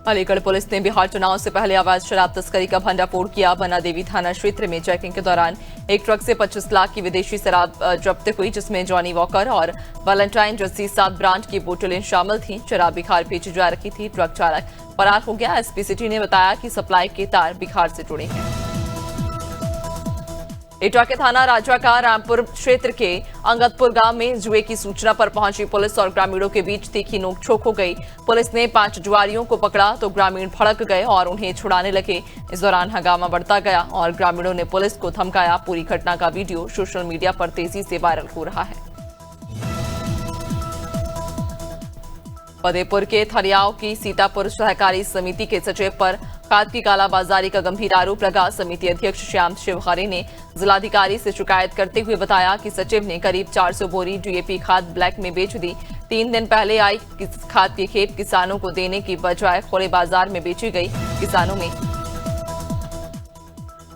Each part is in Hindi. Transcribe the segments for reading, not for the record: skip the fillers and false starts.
अलीगढ़ पुलिस ने बिहार चुनाव से पहले अवैध शराब तस्करी का भंडाफोड़ किया। बना देवी थाना क्षेत्र में चेकिंग के दौरान एक ट्रक से 25 लाख की विदेशी शराब जब्त हुई, जिसमें जॉनी वॉकर और वैलेंटाइन जैसी 7 ब्रांड की बोतलें शामिल थीं। शराब बिहार भेजी जा रही थी। ट्रक चालक फरार हो गया। एसपी सिटी ने बताया कि सप्लाई के तार बिहार से जुड़े हैं। एटा के थाना राजा का रामपुर क्षेत्र के अंगदपुर गांव में जुए की सूचना पर पहुंची पुलिस और ग्रामीणों के बीच तीखी नोकझोंक हो गई। पुलिस ने 5 जुआरियों को पकड़ा तो ग्रामीण भड़क गए और उन्हें छुड़ाने लगे। इस दौरान हंगामा बढ़ता गया और ग्रामीणों ने पुलिस को धमकाया। पूरी घटना का वीडियो सोशल मीडिया पर तेजी से वायरल हो रहा है। फतेहपुर के थरियाव की सीतापुर सहकारी समिति के सचिव पर खाद की कालाबाजारी का गंभीर आरोप लगा। समिति अध्यक्ष श्याम शिवहरे ने जिलाधिकारी से शिकायत करते हुए बताया कि सचिव ने करीब 400 बोरी डीएपी खाद ब्लैक में बेच दी। 3 दिन पहले आई खाद की खेप किसानों को देने की बजाय खुले बाजार में बेची गई। किसानों में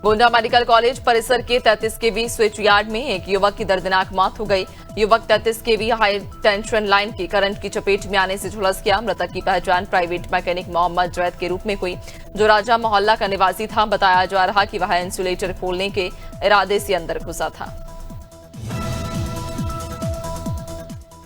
गोंडा मेडिकल कॉलेज परिसर के 33 केवी स्विच यार्ड में एक युवक की दर्दनाक मौत हो गई। युवक 33 केवी हाई टेंशन लाइन की करंट की चपेट में आने से झुलस गया। मृतक की पहचान प्राइवेट मैकेनिक मोहम्मद जैद के रूप में हुई, जो राजा मोहल्ला का निवासी था। बताया जा रहा कि वह इंसुलेटर खोलने के इरादे से अंदर घुसा था।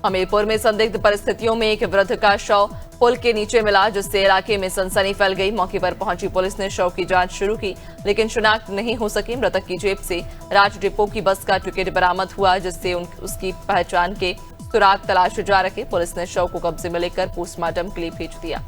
हमीरपुर में संदिग्ध परिस्थितियों में एक वृद्ध का शव पुल के नीचे मिला, जिससे इलाके में सनसनी फैल गई। मौके पर पहुंची पुलिस ने शव की जांच शुरू की, लेकिन शिनाख्त नहीं हो सकी। मृतक की जेब से राज डिपो की बस का टिकट बरामद हुआ, जिससे उसकी पहचान के सुराग तलाशे जा रहे। पुलिस ने शव को कब्जे में लेकर पोस्टमार्टम के लिए भेज दिया।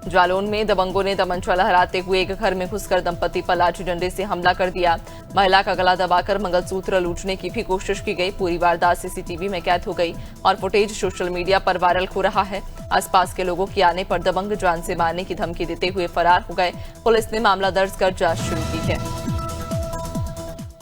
जालौन में दबंगों ने तमंचा लहराते हुए एक घर में घुसकर दंपति पर लाठी डंडे से हमला कर दिया। महिला का गला दबाकर मंगलसूत्र लूटने की भी कोशिश की गई। पूरी वारदात सीसीटीवी में कैद हो गई और फुटेज सोशल मीडिया पर वायरल हो रहा है। आसपास के लोगों के आने पर दबंग जान से मारने की धमकी देते हुए फरार हो गए। पुलिस ने मामला दर्ज कर जांच शुरू की है।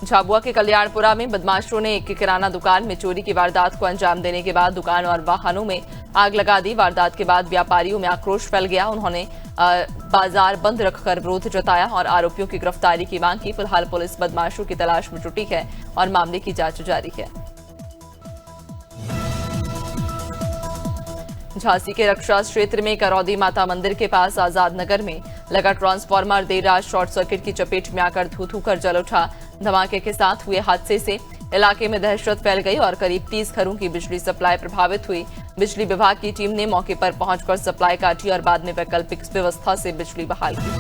झाबुआ के कल्याणपुरा में बदमाशों ने एक किराना दुकान में चोरी की वारदात को अंजाम देने के बाद दुकान और वाहनों में आग लगा दी। वारदात के बाद व्यापारियों में आक्रोश फैल गया। उन्होंने बाजार बंद रखकर विरोध जताया और आरोपियों की गिरफ्तारी की मांग की। फिलहाल पुलिस बदमाशों की तलाश में जुटी है और मामले की जांच जारी है। झांसी के रक्षा क्षेत्र में करौदी माता मंदिर के पास आजाद नगर में लगा ट्रांसफार्मर देर रात शॉर्ट सर्किट की चपेट में आकर धू-धू कर जल उठा। धमाके के साथ हुए हादसे से इलाके में दहशत फैल गई और करीब 30 घरों की बिजली सप्लाई प्रभावित हुई। बिजली विभाग की टीम ने मौके पर पहुंचकर सप्लाई काटी और बाद में वैकल्पिक व्यवस्था से बिजली बहाल की।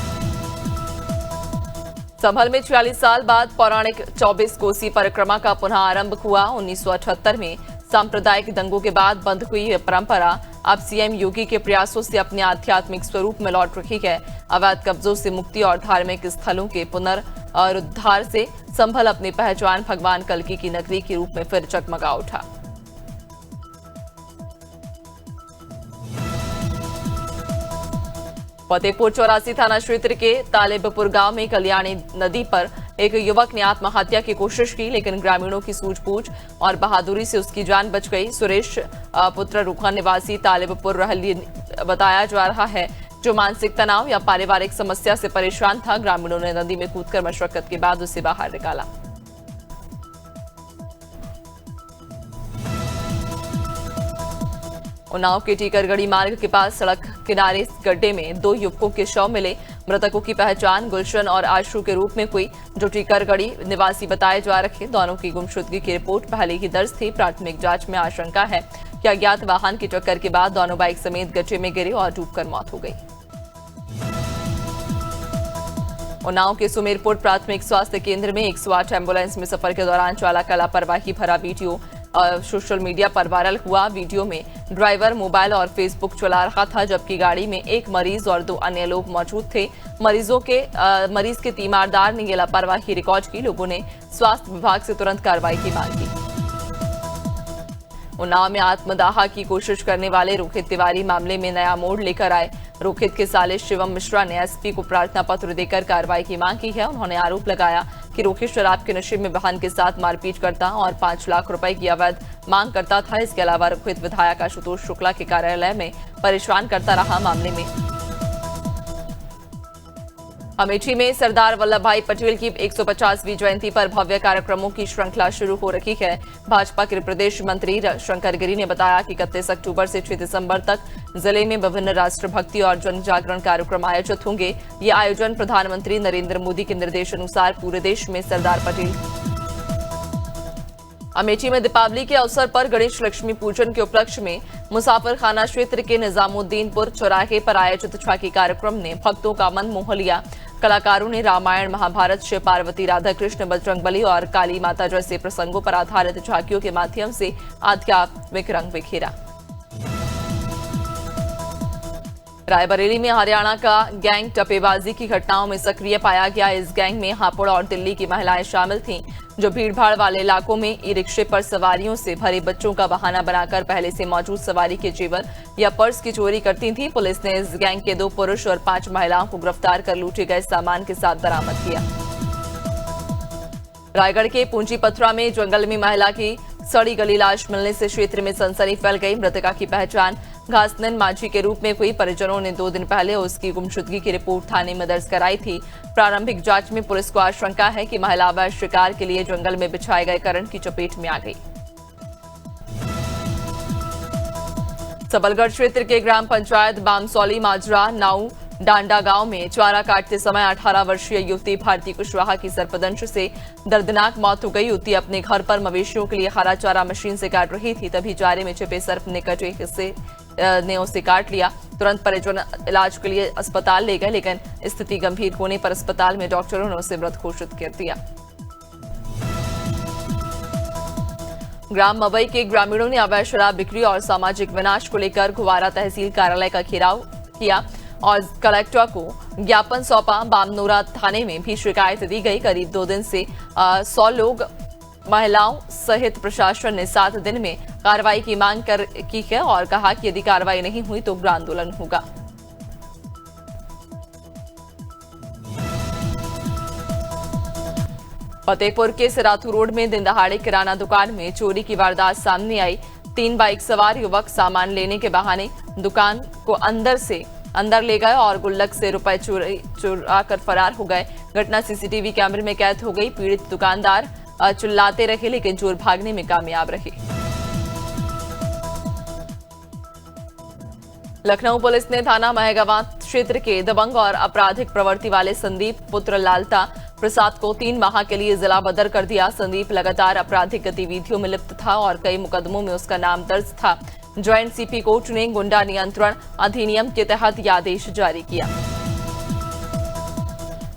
संभल में 46 साल बाद पौराणिक 24 कोसी परिक्रमा का पुनः आरंभ हुआ। 1978 में सांप्रदायिक दंगों के बाद बंद हुई यह परंपरा अब सीएम योगी के प्रयासों से अपने आध्यात्मिक स्वरूप में लौट रही है। अवैध कब्जों से मुक्ति और धार्मिक स्थलों के पुनरुद्धार से संभल अपनी पहचान भगवान कल्की की नगरी के रूप में फिर जगमगा उठा। फतेहपुर 84 थाना क्षेत्र के तालेबपुर गांव में कल्याणी नदी पर एक युवक ने आत्महत्या की कोशिश की, लेकिन ग्रामीणों की सूझबूझ और बहादुरी से उसकी जान बच गई। सुरेश पुत्र रुखा निवासी तालेबपुर रहली बताया जा रहा है, जो मानसिक तनाव या पारिवारिक समस्या से परेशान था। ग्रामीणों ने नदी में कूदकर मशक्कत के बाद उसे बाहर निकाला। उन्नाव के टीकरगढ़ी मार्ग के पास सड़क किनारे गड्ढे में 2 युवकों के शव मिले। मृतकों की पहचान गुलशन और आशु के रूप में हुई, जो टीकरगढ़ी निवासी बताए जा रहे। दोनों की गुमशुदगी की रिपोर्ट पहले ही दर्ज थी। प्राथमिक जांच में आशंका है कि अज्ञात वाहन की टक्कर के बाद दोनों बाइक समेत गड्ढे में गिरे और डूबकर मौत हो गई। उन्नाव के सुमेरपुर प्राथमिक स्वास्थ्य केंद्र में 108 एम्बुलेंस में सफर के दौरान चालक का लापरवाही भरा वीडियो सोशल मीडिया पर वायरल हुआ। वीडियो में ड्राइवर मोबाइल और फेसबुक चला रहा था, जबकि गाड़ी में एक मरीज और 2 अन्य लोग मौजूद थे। मरीज के तीमारदार ने यह लापरवाही रिकॉर्ड की। लोगों ने स्वास्थ्य विभाग से तुरंत कार्रवाई की मांग की। उन्नाव में आत्मदाह की कोशिश करने वाले रोहित तिवारी मामले में नया मोड़ लेकर आए। रोहित के साले शिवम मिश्रा ने एसपी को प्रार्थना पत्र देकर कार्रवाई की मांग की है। उन्होंने आरोप लगाया कि रोहित शराब के नशे में बहन के साथ मारपीट करता और 5 लाख रुपए की अवैध मांग करता था। इसके अलावा रोहित विधायक आशुतोष शुक्ला के कार्यालय में परेशान करता रहा। मामले में अमेठी में सरदार वल्लभ भाई पटेल की 150वीं जयंती पर भव्य कार्यक्रमों की श्रृंखला शुरू हो रही है। भाजपा के प्रदेश मंत्री शंकर गिरी ने बताया कि 31 अक्टूबर से 6 दिसंबर तक जिले में विभिन्न राष्ट्रभक्ति और जन जागरण कार्यक्रम आयोजित होंगे। ये आयोजन प्रधानमंत्री नरेंद्र मोदी के निर्देशानुसार पूरे देश में सरदार पटेल। अमेठी में दीपावली के अवसर पर गणेश लक्ष्मी पूजन के उपलक्ष्य में मुसाफिर खाना क्षेत्र के निजामुद्दीनपुर चौराहे पर आयोजित झांकी कार्यक्रम ने भक्तों का मन मोह लिया। कलाकारों ने रामायण, महाभारत, शिव पार्वती, राधा कृष्ण, बजरंगबली और काली माता जैसे प्रसंगों पर आधारित झांकियों के माध्यम से आध्यात्मिक रंग बिखेरा। रायबरेली में हरियाणा का गैंग टप्पेबाजी की घटनाओं में सक्रिय पाया गया। इस गैंग में हापुड़ और दिल्ली की महिलाएं शामिल थीं, जो भीड़भाड़ वाले इलाकों में ई रिक्शे पर सवारियों से भरे बच्चों का बहाना बनाकर पहले से मौजूद सवारी के जेवर या पर्स की चोरी करती थीं। पुलिस ने इस गैंग के 2 पुरुष और 5 महिलाओं को गिरफ्तार कर लूटे गए सामान के साथ बरामद किया। रायगढ़ के पूंजीपथरा में जंगल में महिला की सड़ी गली लाश मिलने से क्षेत्र में सनसनी फैल गई। मृतका की पहचान घासनन माझी के रूप में हुई। परिजनों ने 2 दिन पहले उसकी गुमशुदगी की रिपोर्ट थाने में दर्ज कराई थी। प्रारंभिक जांच में पुलिस को आशंका है कि महिला अवैध शिकार के लिए जंगल में बिछाए गए करंट की चपेट में आ गई। सबलगढ़ क्षेत्र के ग्राम पंचायत बामसौली माजरा नाऊ डांडा गांव में चारा काटते समय 18 वर्षीय युवती भारती कुशवाहा की सर्पदंश से दर्दनाक मौत हो गई। युवती अपने घर पर मवेशियों के लिए हरा चारा मशीन से काट रही थी, तभी चारे में छिपे सर्प ने कटे हिस्से ने उसे काट लिया। तुरंत परिजन इलाज के लिए अस्पताल ले गए, लेकिन स्थिति गंभीर होने पर अस्पताल में डॉक्टरों ने उसे मृत घोषित कर दिया। ग्राम मवई के ग्रामीणों ने अवैध शराब बिक्री और सामाजिक विनाश को लेकर गुवारा तहसील कार्यालय का घेराव किया और कलेक्टर को ज्ञापन सौंपा। बामनोरा थाने में भी शिकायत दी गई। करीब 2 दिन से 100 लोग महिलाओं सहित प्रशासन ने 7 दिन में कार्रवाई की मांग की है और कहा कि यदि कार्रवाई नहीं हुई तो उग्र आंदोलन होगा। फतेहपुर के सिराथू रोड में दिन दहाड़े किराना दुकान में चोरी की वारदात सामने आई। 3 बाइक सवार युवक सामान लेने के बहाने दुकान को अंदर ले गए और गुल्लक से रुपए चुरा कर फरार हो गए। घटना सीसीटीवी कैमरे में कैद हो गई। पीड़ित दुकानदार चिल्लाते रहे, लेकिन चोर भागने में कामयाब रहे। लखनऊ पुलिस ने थाना महगावा क्षेत्र के दबंग और आपराधिक प्रवृत्ति वाले संदीप पुत्र लालता प्रसाद को 3 माह के लिए जिला बदर कर दिया। संदीप लगातार आपराधिक गतिविधियों में लिप्त था और कई मुकदमों में उसका नाम दर्ज था। ज्वाइंट सीपी कोर्ट ने गुंडा नियंत्रण अधिनियम के तहत यह आदेश जारी किया।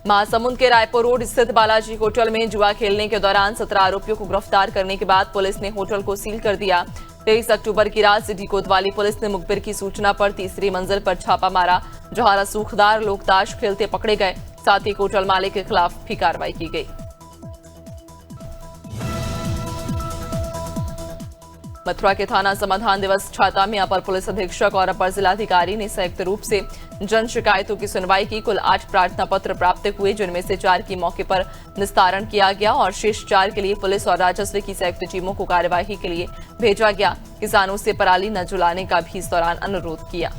महासमुंद के रायपुर रोड स्थित बालाजी होटल में जुआ खेलने के दौरान 17 आरोपियों को गिरफ्तार करने के बाद पुलिस ने होटल को सील कर दिया। 23 अक्टूबर की रात सिटी कोतवाली पुलिस ने मुखबिर की सूचना पर तीसरी मंजिल पर छापा मारा, जहां रसूखदार लोग ताश खेलते पकड़े गए। साथ ही होटल मालिक के खिलाफ भी कार्रवाई की गई। मथुरा के थाना समाधान दिवस छाता में अपर पुलिस अधीक्षक और अपर जिलाधिकारी ने संयुक्त रूप से जन शिकायतों की सुनवाई की। कुल 8 प्रार्थना पत्र प्राप्त हुए, जिनमें से 4 की मौके पर निस्तारण किया गया और शेष 4 के लिए पुलिस और राजस्व की संयुक्त टीमों को कार्यवाही के लिए भेजा गया। किसानों से पराली न जलाने का भी इस दौरान अनुरोध किया।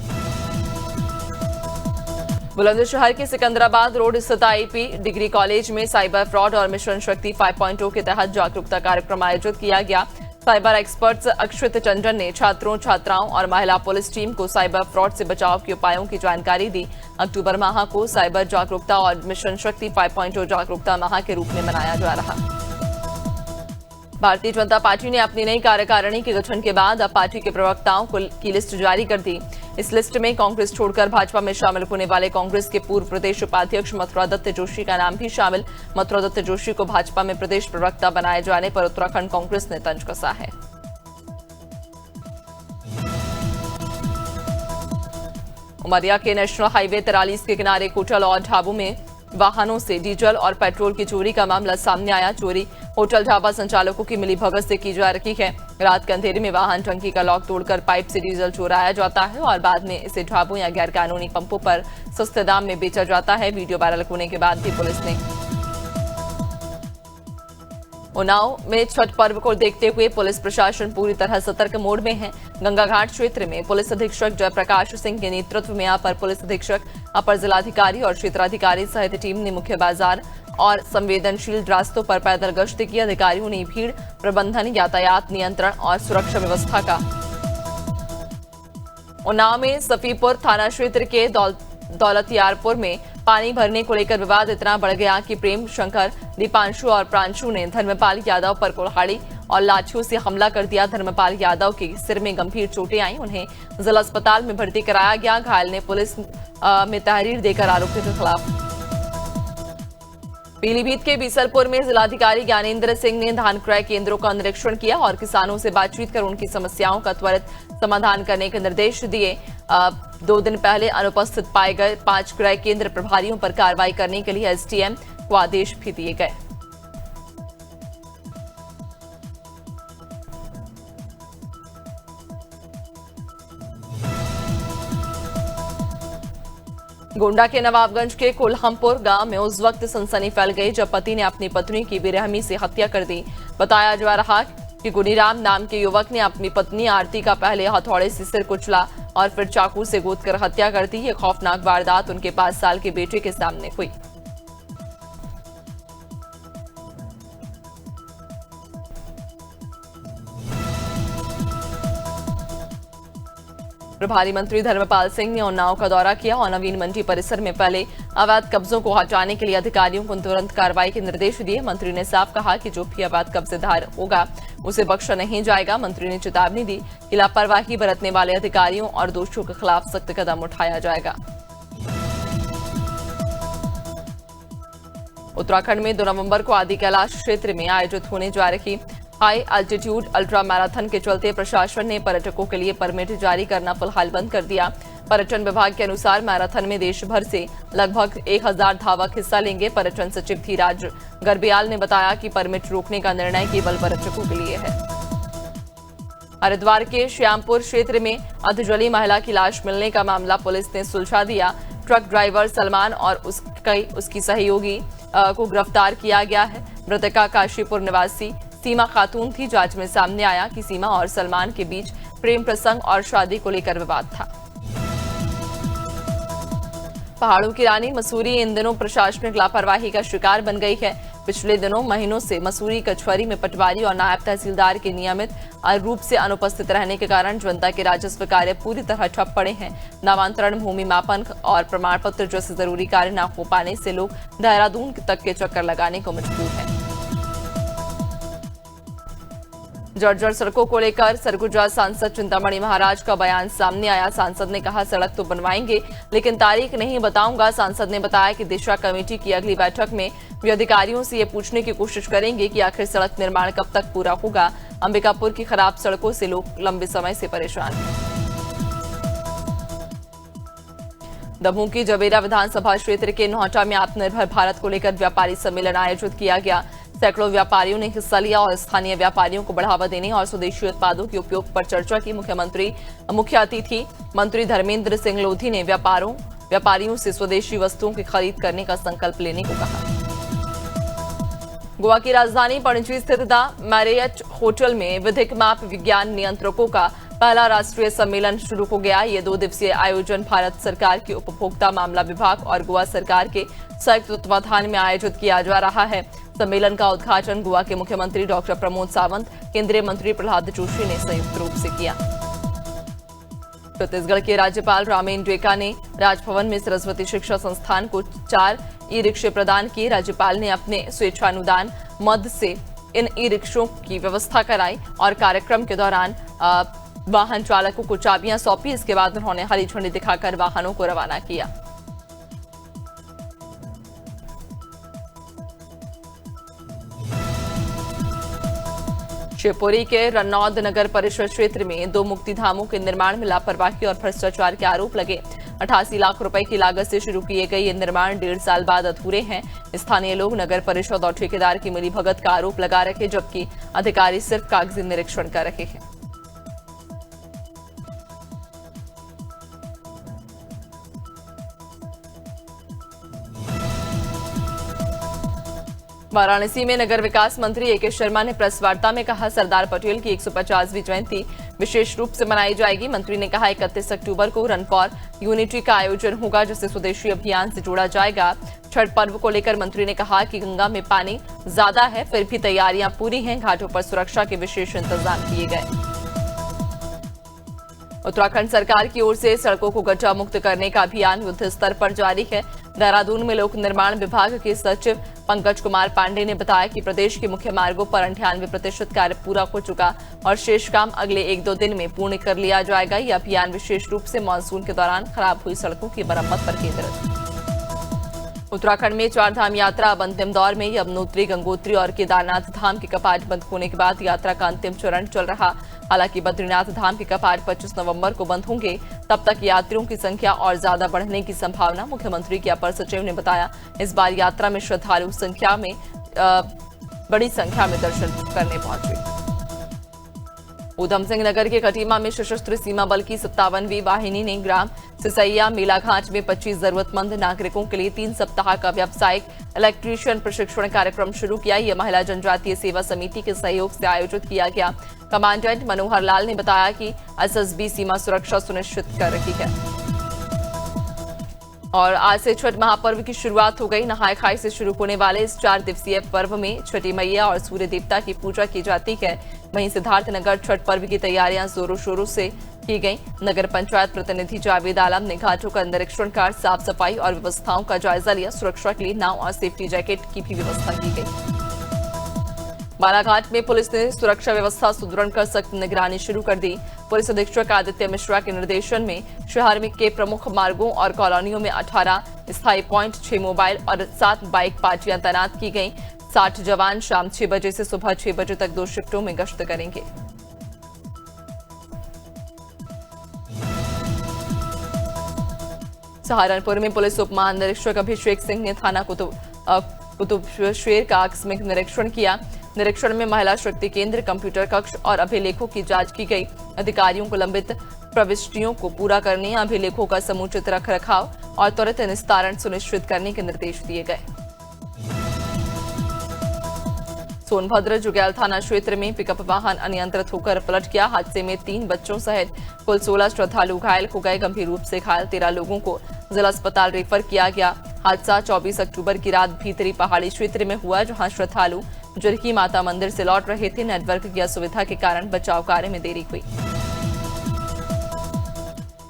बुलंदशहर के सिकंदराबाद रोड स्थित आईपी डिग्री कॉलेज में साइबर फ्रॉड और मिशन शक्ति 5.0 के तहत जागरूकता कार्यक्रम आयोजित किया गया। साइबर एक्सपर्ट्स अक्षित चंद्रन ने छात्रों, छात्राओं और महिला पुलिस टीम को साइबर फ्रॉड से बचाव के उपायों की जानकारी दी। अक्टूबर माह को साइबर जागरूकता और मिशन शक्ति 5.0 जागरूकता माह के रूप में मनाया जा रहा। भारतीय जनता पार्टी ने अपनी नई कार्यकारिणी के गठन के बाद अब पार्टी के प्रवक्ताओं की लिस्ट जारी कर दी। इस लिस्ट में कांग्रेस छोड़कर भाजपा में शामिल होने वाले कांग्रेस के पूर्व प्रदेश उपाध्यक्ष मथुरा दत्त जोशी का नाम भी शामिल। मथुरा दत्त जोशी को भाजपा में प्रदेश प्रवक्ता बनाए जाने पर उत्तराखंड कांग्रेस ने तंज कसा है। उमरिया के नेशनल हाईवे 43 के किनारे होटल और ढाबों में वाहनों से डीजल और पेट्रोल की चोरी का मामला सामने आया। चोरी होटल ढाबा संचालकों की मिलीभगत से की जा रही है। रात के अंधेरे में वाहन टंकी का लॉक तोड़कर पाइप से डीजल चुराया जाता है और बाद में इसे ढाबों या गैर कानूनी पंपों पर सस्ते दाम में बेचा जाता है। वीडियो वायरल होने के बाद भी पुलिस ने उन्नाव में छठ पर्व को देखते हुए पुलिस प्रशासन पूरी तरह सतर्क मोड में है। गंगा घाट क्षेत्र में पुलिस अधीक्षक जयप्रकाश सिंह के नेतृत्व में अपर पुलिस अधीक्षक, अपर जिलाधिकारी और क्षेत्राधिकारी सहित टीम ने मुख्य बाजार और संवेदनशील रास्तों पर पैदल गश्त की। अधिकारियों ने भीड़ प्रबंधन, यातायात नियंत्रण और सुरक्षा व्यवस्था का। उन्नाव में सफीपुर थाना क्षेत्र के दौलतियारपुर में पानी भरने को लेकर विवाद इतना बढ़ गया कि प्रेम शंकर, दीपांशु और प्रांशु ने धर्मपाल यादव पर कुल्हाड़ी और लाठियों से हमला कर दिया। धर्मपाल यादव के सिर में गंभीर चोटें आई, उन्हें जिला अस्पताल में भर्ती कराया गया। घायल ने पुलिस में तहरीर देकर आरोपियों के खिलाफ। पीलीभीत के बीसलपुर में जिलाधिकारी ज्ञानेंद्र सिंह ने धान क्रय केंद्रों का निरीक्षण किया और किसानों से बातचीत कर उनकी समस्याओं का त्वरित समाधान करने के निर्देश दिए। 2 दिन पहले अनुपस्थित पाए गए 5 क्रय केंद्र प्रभारियों पर कार्रवाई करने के लिए एसडीएम को आदेश भी दिए गए। गोंडा के नवाबगंज के कोल्हामपुर गांव में उस वक्त सनसनी फैल गई जब पति ने अपनी पत्नी की बेरहमी से हत्या कर दी। बताया जा रहा कि गुनीराम नाम के युवक ने अपनी पत्नी आरती का पहले हथौड़े से सिर कुचला और फिर चाकू से गोदकर हत्या कर दी। यह खौफनाक वारदात उनके 5 साल के बेटे के सामने हुई। प्रभारी मंत्री धर्मपाल सिंह ने उन्नाव का दौरा किया और नवीन मंडी परिसर में पहले अवैध कब्जों को हटाने के लिए अधिकारियों को तुरंत कार्रवाई के निर्देश दिए। मंत्री ने साफ कहा कि जो भी अवैध कब्जेदार होगा उसे बख्शा नहीं जाएगा। मंत्री ने चेतावनी दी कि लापरवाही बरतने वाले अधिकारियों और दोषियों के खिलाफ सख्त कदम उठाया जाएगा। उत्तराखंड में 2 नवंबर को आदि कैलाश क्षेत्र में आयोजित होने जा रही हाई अल्टीट्यूड अल्ट्रा मैराथन के चलते प्रशासन ने पर्यटकों के लिए परमिट जारी करना फिलहाल बंद कर दिया। पर्यटन विभाग के अनुसार मैराथन में देश भर से लगभग 1000 धावक हिस्सा लेंगे। पर्यटन सचिव धीराज गर्ब्याल ने बताया कि परमिट रोकने का निर्णय केवल पर्यटकों के लिए है। हरिद्वार के श्यामपुर क्षेत्र में अधजली महिला की लाश मिलने का मामला पुलिस ने सुलझा दिया। ट्रक ड्राइवर सलमान और उसकी सहयोगी को गिरफ्तार किया गया है। मृतका काशीपुर निवासी सीमा खातून थी। जांच में सामने आया कि सीमा और सलमान के बीच प्रेम प्रसंग और शादी को लेकर विवाद था। पहाड़ों की रानी मसूरी इन दिनों प्रशासनिक लापरवाही का शिकार बन गई है। पिछले महीनों से मसूरी कचहरी में पटवारी और नायब तहसीलदार के नियमित रूप से अनुपस्थित रहने के कारण जनता के राजस्व कार्य पूरी तरह ठप पड़े हैं। नामांतरण, भूमि मापन और प्रमाण पत्र जैसे जरूरी कार्य न हो पाने से लोग देहरादून तक के चक्कर लगाने को मजबूर हैं। जर्जर सड़कों को लेकर सरगुजा सांसद चिंतामणि महाराज का बयान सामने आया। सांसद ने कहा, सड़क तो बनवाएंगे लेकिन तारीख नहीं बताऊंगा। सांसद ने बताया कि दिशा कमेटी की अगली बैठक में वे अधिकारियों से ये पूछने की कोशिश करेंगे कि आखिर सड़क निर्माण कब तक पूरा होगा। अंबिकापुर की खराब सड़कों से लोग लंबे समय से परेशान हैं। दमोह की जवेरा विधानसभा क्षेत्र के नौहटा में आत्मनिर्भर भारत को लेकर व्यापारी सम्मेलन आयोजित किया गया। सैकड़ों व्यापारियों ने हिस्सा लिया और स्थानीय व्यापारियों को बढ़ावा देने और स्वदेशी उत्पादों के उपयोग पर चर्चा की। मुख्य अतिथि मंत्री धर्मेंद्र सिंह लोधी ने व्यापारियों से स्वदेशी वस्तुओं की खरीद करने का संकल्प लेने को कहा। गोवा की राजधानी पणजी स्थित द मैरियट होटल में विधिक माप विज्ञान नियंत्रकों का पहला राष्ट्रीय सम्मेलन शुरू हो गया। ये 2 दिवसीय आयोजन भारत सरकार के उपभोक्ता मामला विभाग और गोवा सरकार के संयुक्त तत्वावधान में आयोजित किया जा रहा है। सम्मेलन का उद्घाटन गोवा के मुख्यमंत्री डॉक्टर प्रमोद सावंत, केंद्रीय मंत्री प्रहलाद जोशी ने संयुक्त रूप से किया। छत्तीसगढ़ के राज्यपाल रामेन डेका ने राजभवन में सरस्वती शिक्षा संस्थान को 4 ई-रिक्शे प्रदान किए। राज्यपाल ने अपने स्वेच्छानुदान मद से इन ई-रिक्शों की व्यवस्था कराई और कार्यक्रम के दौरान वाहन चालकों को चाबियां सौंपी। इसके बाद उन्होंने हरी झंडी दिखाकर वाहनों को रवाना किया। शिवपुरी के रन्नौद नगर परिषद क्षेत्र में 2 मुक्तिधामों के निर्माण में लापरवाही और भ्रष्टाचार के आरोप लगे। 88 लाख रुपए की लागत से शुरू किए गए ये निर्माण 1.5 साल बाद अधूरे हैं। स्थानीय लोग नगर परिषद और ठेकेदार की मिलीभगत का आरोप लगा रहे, जबकि अधिकारी सिर्फ कागजी निरीक्षण कर रहे हैं। वाराणसी में नगर विकास मंत्री ए.के. शर्मा ने प्रेस वार्ता में कहा, सरदार पटेल की 150वीं जयंती विशेष रूप से मनाई जाएगी। मंत्री ने कहा 31 अक्टूबर को रन फॉर यूनिटी का आयोजन होगा, जिसे स्वदेशी अभियान से जोड़ा जाएगा। छठ पर्व को लेकर मंत्री ने कहा कि गंगा में पानी ज्यादा है, फिर भी तैयारियां पूरी हैं। घाटों पर सुरक्षा के विशेष इंतजाम किए गए। उत्तराखंड सरकार की ओर से सड़कों को गड्ढा मुक्त करने का अभियान युद्ध स्तर पर जारी है। देहरादून में लोक निर्माण विभाग के सचिव पंकज कुमार पांडे ने बताया कि प्रदेश के मुख्य मार्गों पर 98% कार्य पूरा हो चुका और शेष काम अगले 1-2 दिन में पूर्ण कर लिया जाएगा। यह अभियान विशेष रूप से मानसून के दौरान खराब हुई सड़कों की मरम्मत पर केंद्रित है। उत्तराखंड में 4 धाम यात्रा अब अंतिम दौर में। यमुनोत्री, गंगोत्री और केदारनाथ धाम के कपाट बंद होने के बाद यात्रा का अंतिम चरण चल रहा। हालांकि बद्रीनाथ धाम के कपाट 25 नवंबर को बंद होंगे। तब तक यात्रियों की संख्या और ज्यादा बढ़ने की संभावना। मुख्यमंत्री के अपर सचिव ने बताया, इस बार यात्रा में श्रद्धालु बड़ी संख्या में दर्शन करने पहुंचे। उधम सिंह नगर के कटीमा में सशस्त्र सीमा बल की 57वीं वाहिनी ने ग्राम सिसैया मेलाघाट में 25 जरूरतमंद नागरिकों के लिए 3 सप्ताह का व्यावसायिक इलेक्ट्रीशियन प्रशिक्षण कार्यक्रम शुरू किया। यह महिला जनजातीय सेवा समिति के सहयोग से आयोजित किया गया। कमांडेंट मनोहर लाल ने बताया कि एसएसबी सीमा सुरक्षा सुनिश्चित कर रही है। और आज से छठ महापर्व की शुरुआत हो गई। नहाय खाई से शुरू होने वाले इस 4 दिवसीय पर्व में छठी मैया और सूर्य देवता की पूजा की जाती है। वहीं सिद्धार्थनगर छठ पर्व की तैयारियां जोरों शोरों से की गई। नगर पंचायत प्रतिनिधि जावेद आलम ने घाटों का निरीक्षण कर साफ सफाई और व्यवस्थाओं का जायजा लिया। सुरक्षा के लिए नाव और सेफ्टी जैकेट की भी व्यवस्था की गई। बालाघाट में पुलिस ने सुरक्षा व्यवस्था सुदृढ़ कर सख्त निगरानी शुरू कर दी। पुलिस अधीक्षक आदित्य मिश्रा के निर्देशन में शहर में के प्रमुख मार्गों और कॉलोनियों में 18 स्थायी पॉइंट, 6 मोबाइल और 7 बाइक पार्टियां तैनात की गईं। 60 जवान शाम 6 बजे से सुबह 6 बजे तक 2 शिफ्टों में गश्त करेंगे। सहारनपुर में पुलिस उप महानिरीक्षक अभिषेक सिंह ने थाना कुतुबशेर का आकस्मिक निरीक्षण किया। निरीक्षण में महिला शक्ति केंद्र, कंप्यूटर कक्ष और अभिलेखों की जांच की गई। अधिकारियों को लंबित प्रविष्टियों को पूरा करने, अभिलेखों का समुचित रखरखाव और त्वरित निस्तारण सुनिश्चित करने के निर्देश दिए गए। सोनभद्र जुगैल थाना क्षेत्र में पिकअप वाहन अनियंत्रित होकर पलट गया। हादसे में 3 बच्चों सहित कुल 16 श्रद्धालु घायल हो गए। गंभीर रूप से घायल 13 लोगों को जिला अस्पताल रेफर किया गया। हादसा 24 अक्टूबर की रात भीतरी पहाड़ी क्षेत्र में हुआ, जहां श्रद्धालु जुरकी माता मंदिर से लौट रहे थे। नेटवर्क की असुविधा के कारण बचाव कार्य में देरी हुई।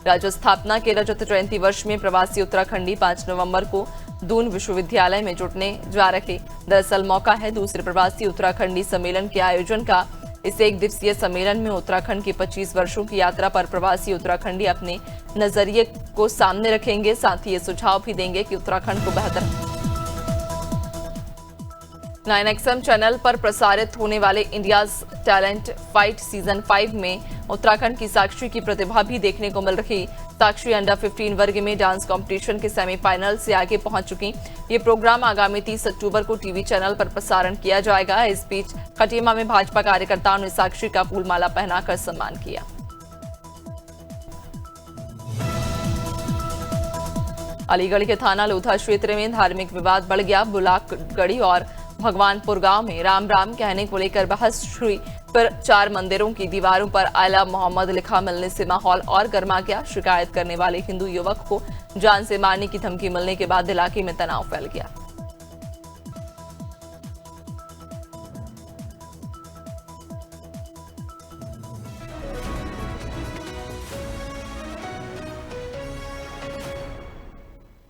राज्य स्थापना के रजत जयंती वर्ष में प्रवासी उत्तराखंडी 5 नवंबर को दून विश्वविद्यालय में जुटने जा रहे। दरअसल मौका है दूसरे प्रवासी उत्तराखंडी सम्मेलन के आयोजन का। इस 1 दिवसीय सम्मेलन में उत्तराखंड की 25 वर्षों की यात्रा पर प्रवासी उत्तराखंडी अपने नजरिए को सामने रखेंगे। साथ ही ये सुझाव भी देंगे कि उत्तराखंड को बेहतर 9XM चैनल पर प्रसारित होने वाले इंडियाज टैलेंट फाइट सीजन 5 में उत्तराखंड की साक्षी की प्रतिभा भी देखने को मिल रही। साक्षी अंडर 15 वर्ग में डांस कंपटीशन के सेमीफाइनल से आगे पहुंच चुकी। ये प्रोग्राम आगामी 30 अक्टूबर को टीवी चैनल पर प्रसारण किया जाएगा। इस बीच खटीमा में भाजपा कार्यकर्ताओं ने साक्षी का फूलमाला पहनाकर सम्मान किया। अलीगढ़ के थाना लोधा क्षेत्र में धार्मिक विवाद बढ़ गया। बुलाकगढ़ी और भगवानपुर गांव में राम राम कहने को लेकर बहस हुई। फिर 4 मंदिरों की दीवारों पर आई लव मोहम्मद लिखा मिलने से माहौल और गर्मा गया। शिकायत करने वाले हिंदू युवक को जान से मारने की धमकी मिलने के बाद इलाके में तनाव फैल गया।